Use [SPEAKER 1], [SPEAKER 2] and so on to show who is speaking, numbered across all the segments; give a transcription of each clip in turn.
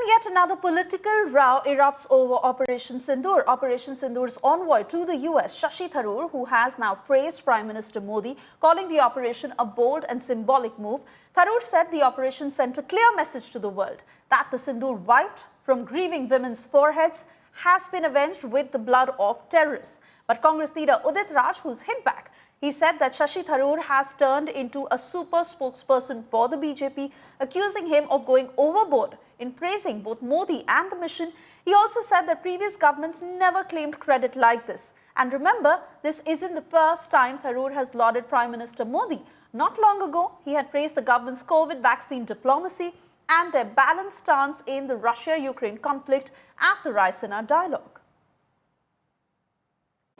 [SPEAKER 1] yet another political row erupts over Operation Sindoor. Operation Sindoor's envoy to the US, Shashi Tharoor, who has now praised Prime Minister Modi, calling the operation a bold and symbolic move. Tharoor said the operation sent a clear message to the world that the Sindoor wiped from grieving women's foreheads has been avenged with the blood of terrorists. But Congress leader Udit Raj, who's hit back, he said that Shashi Tharoor has turned into a super spokesperson for the BJP, accusing him of going overboard in praising both Modi and the mission. He also said that previous governments never claimed credit like this. And remember, this isn't the first time Tharoor has lauded Prime Minister Modi. Not long ago, he had praised the government's COVID vaccine diplomacy and their balanced stance in the Russia-Ukraine conflict at the Raisina dialogue.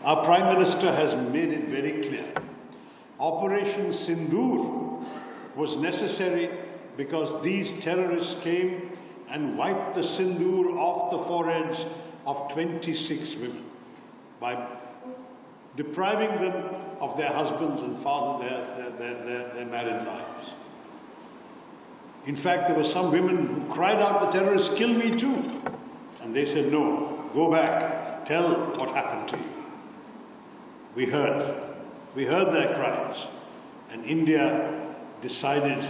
[SPEAKER 2] Our Prime Minister has made it very clear. Operation Sindoor was necessary because these terrorists came and wiped the Sindoor off the foreheads of 26 women by depriving them of their husbands and their married lives. In fact, there were some women who cried out, "The terrorists, kill me too." And they said, "No, go back, tell what happened to you." We heard their cries, and India decided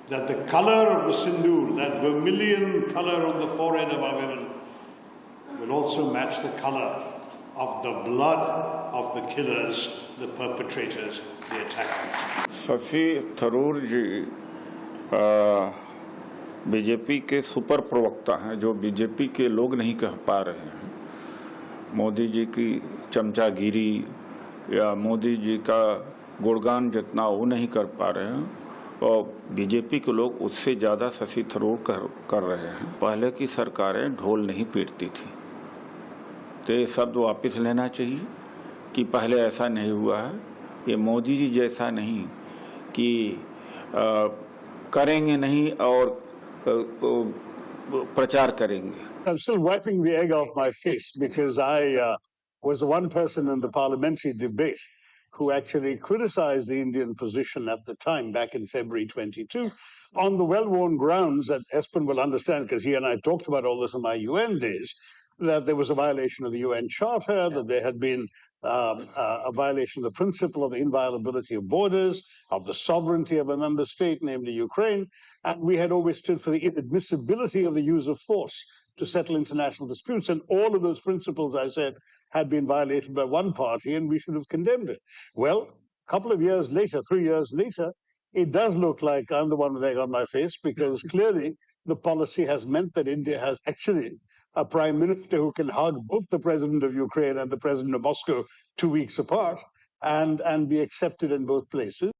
[SPEAKER 2] that the color of the Sindoor, that vermilion color on the forehead of our women, will also match the color of the blood of the killers, the perpetrators, the attackers.
[SPEAKER 3] Shashi Tharoor ji BJP के super प्रवक्ता हैं, जो BJP के लोग नहीं कह पा रहे हैं। मोदी जी की चमचागिरी या मोदी जी का गुणगान जितना वो नहीं कर पा रहे हैं, और बीजेपी के लोग उससे ज़्यादा शशि थरूर कर रहे हैं। पहले की सरकारें ढोल नहीं पीटती थी, तो ये शब्द वापस लेना चाहिए कि पहले ऐसा नहीं हुआ है। ये मोदी जी जैसा नहीं कि करेंगे नहीं और प्रचार करेंगे।
[SPEAKER 4] I'm still wiping the egg off my face because I was the one person in the parliamentary debate who actually criticized the Indian position at the time, back in February 22, on the well-worn grounds that Espen will understand, because he and I talked about all this in my UN days, that there was a violation of the UN Charter, that there had been a violation of the principle of the inviolability of borders, of the sovereignty of a member state, namely Ukraine, and we had always stood for the inadmissibility of the use of force to settle international disputes, and all of those principles, I said, had been violated by one party, and we should have condemned it. Well, a couple of years later, 3 years later, it does look like I'm the one with egg on my face, because clearly the policy has meant that India has actually a prime minister who can hug both the president of Ukraine and the president of Moscow 2 weeks apart and be accepted in both places.